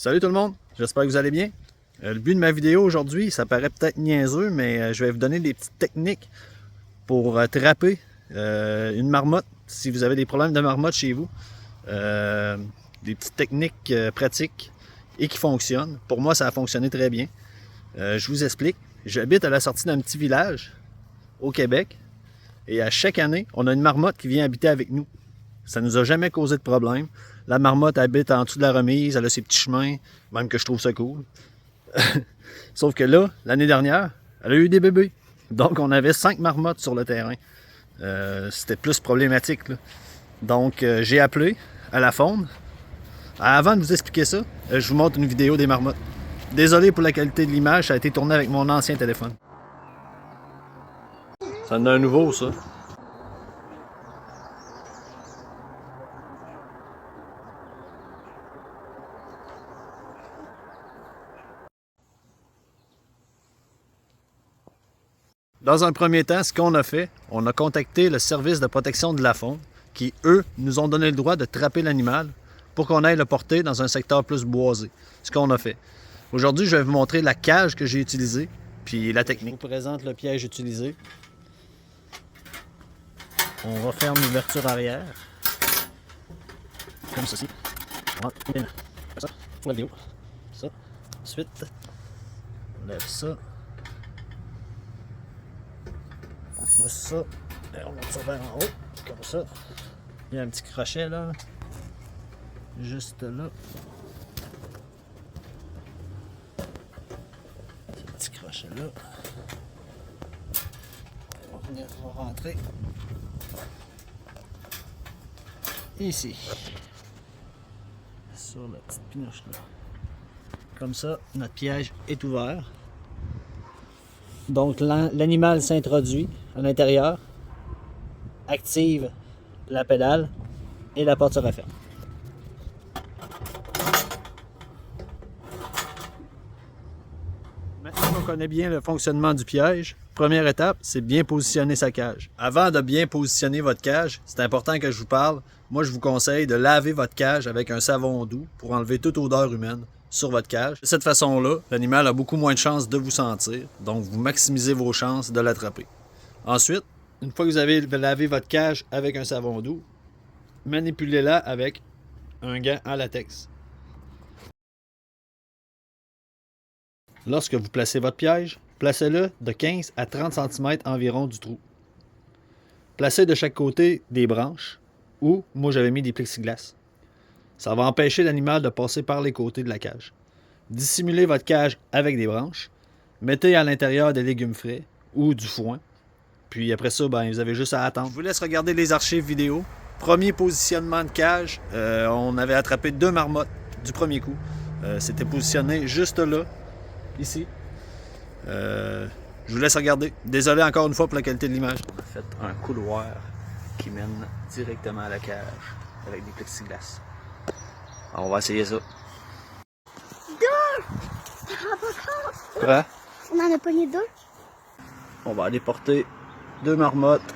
Salut tout le monde, j'espère que vous allez bien. Le but de ma vidéo aujourd'hui, ça paraît peut-être niaiseux, mais je vais vous donner des petites techniques pour trapper une marmotte, si vous avez des problèmes de marmotte chez vous. Des petites techniques pratiques et qui fonctionnent. Pour moi, ça a fonctionné très bien. Je vous explique. J'habite à la sortie d'un petit village au Québec et à chaque année, on a une marmotte qui vient habiter avec nous. Ça ne nous a jamais causé de problème. La marmotte habite en dessous de la remise, elle a ses petits chemins, même que je trouve ça cool. Sauf que là, l'année dernière, elle a eu des bébés. Donc, on avait 5 marmottes sur le terrain. C'était plus problématique, là. Donc, j'ai appelé à la faune. Avant de vous expliquer ça, je vous montre une vidéo des marmottes. Désolé pour la qualité de l'image, ça a été tourné avec mon ancien téléphone. Ça en a un nouveau, ça. Dans un premier temps, ce qu'on a fait, on a contacté le service de protection de la faune qui, eux, nous ont donné le droit de trapper l'animal pour qu'on aille le porter dans un secteur plus boisé. Ce qu'on a fait. Aujourd'hui, je vais vous montrer la cage que j'ai utilisée puis la technique. Je vous présente le piège utilisé. On va faire une ouverture arrière. Comme ceci. Ça, pour la vidéo. Ça. Ensuite, on lève ça. On pousse ça, et on monte ça vers en haut, comme ça. Il y a un petit crochet là, juste là. Ce petit crochet là. On va rentrer ici, sur la petite pinoche là. Comme ça, notre piège est ouvert. Donc l'animal s'introduit à l'intérieur, active la pédale et la porte se referme. Maintenant qu'on connaît bien le fonctionnement du piège, première étape, c'est bien positionner sa cage. Avant de bien positionner votre cage, c'est important que je vous parle. Moi, je vous conseille de laver votre cage avec un savon doux pour enlever toute odeur humaine sur votre cage. De cette façon-là, l'animal a beaucoup moins de chances de vous sentir, donc vous maximisez vos chances de l'attraper. Ensuite, une fois que vous avez lavé votre cage avec un savon doux, manipulez-la avec un gant en latex. Lorsque vous placez votre piège, placez-le de 15 à 30 cm environ du trou. Placez de chaque côté des branches, ou moi j'avais mis des plexiglas. Ça va empêcher l'animal de passer par les côtés de la cage. Dissimulez votre cage avec des branches. Mettez à l'intérieur des légumes frais ou du foin. Puis après ça, vous avez juste à attendre. Je vous laisse regarder les archives vidéo. Premier positionnement de cage, on avait attrapé 2 marmottes du premier coup. C'était positionné juste là, ici. Je vous laisse regarder. Désolé encore une fois pour la qualité de l'image. On a fait un couloir qui mène directement à la cage avec des plexiglas. On va essayer ça. 2! Quoi? On en a pogné 2. On va aller porter 2 marmottes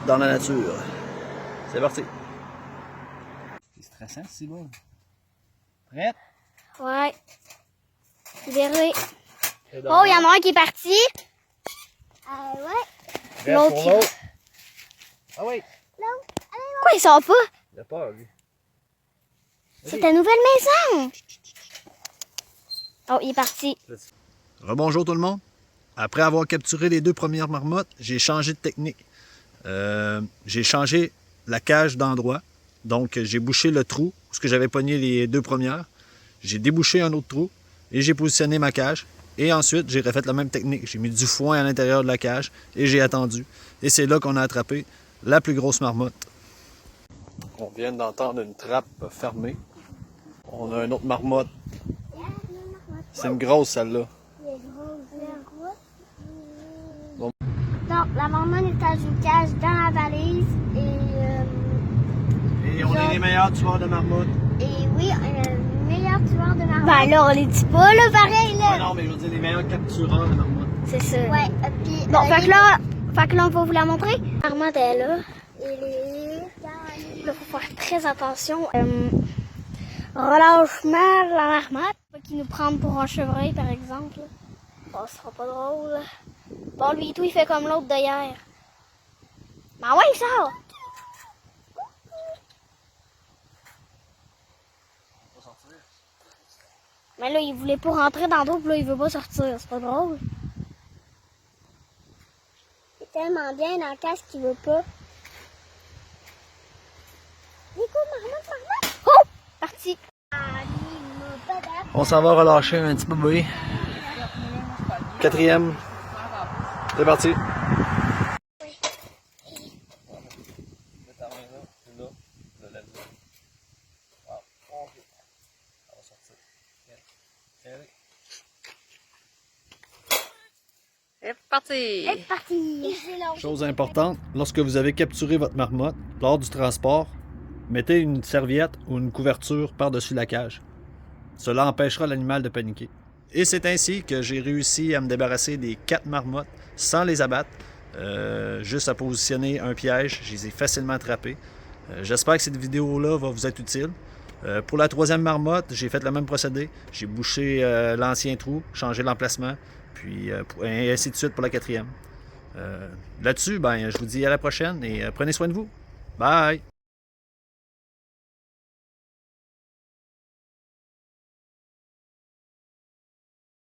dans la nature. C'est parti. C'est stressant, c'est bon. Prête? Ouais. Libéré. Oh, il y en a un qui est parti. Ouais. L'autre qui... Ah oui. Pourquoi il sort pas? Il a peur, lui. C'est ta nouvelle maison. Oh, il est parti. Rebonjour tout le monde. Après avoir capturé les 2 premières marmottes, j'ai changé de technique. J'ai changé la cage d'endroit. Donc, j'ai bouché le trou où j'avais pogné les 2 premières. J'ai débouché un autre trou et j'ai positionné ma cage. Et ensuite, j'ai refait la même technique. J'ai mis du foin à l'intérieur de la cage et j'ai attendu. Et c'est là qu'on a attrapé la plus grosse marmotte. On vient d'entendre une trappe fermée. On a une autre marmotte. C'est une grosse celle-là. Bon. Donc, la marmotte est à une cage dans la valise Et on est les meilleurs tueurs de marmotte. Et oui, meilleur tueur de marmotte. Ben là, on les dit pas, là, pareil, là. Ah non, mais je veux dire les meilleurs captureurs de marmotte. C'est ça. Ouais, puis... Bon, fait que là, on va vous la montrer. La marmotte est là. Et là, il faut faire très attention. relâchement de la marmotte. Pas qu'il nous prenne pour un chevreuil, par exemple. Bon, ce sera pas drôle. Bon, lui et tout, il fait comme l'autre d'hier. Ben ouais, il sort! Mais là, il voulait pas rentrer dans l'eau, puis là, il veut pas sortir. C'est pas drôle. Il est tellement bien dans le casque qu'il veut pas. Nico, marmotte! Oh! Parti! On s'en va relâcher un petit bébé. 4e. C'est parti. C'est parti! C'est parti! Chose importante, lorsque vous avez capturé votre marmotte, lors du transport, mettez une serviette ou une couverture par-dessus la cage. Cela empêchera l'animal de paniquer. Et c'est ainsi que j'ai réussi à me débarrasser des 4 marmottes sans les abattre, juste à positionner un piège. Je les ai facilement attrapés. J'espère que cette vidéo-là va vous être utile. Pour la 3e marmotte, j'ai fait le même procédé. J'ai bouché l'ancien trou, changé l'emplacement, puis et ainsi de suite pour la 4e. Là-dessus, ben, je vous dis à la prochaine et prenez soin de vous. Bye!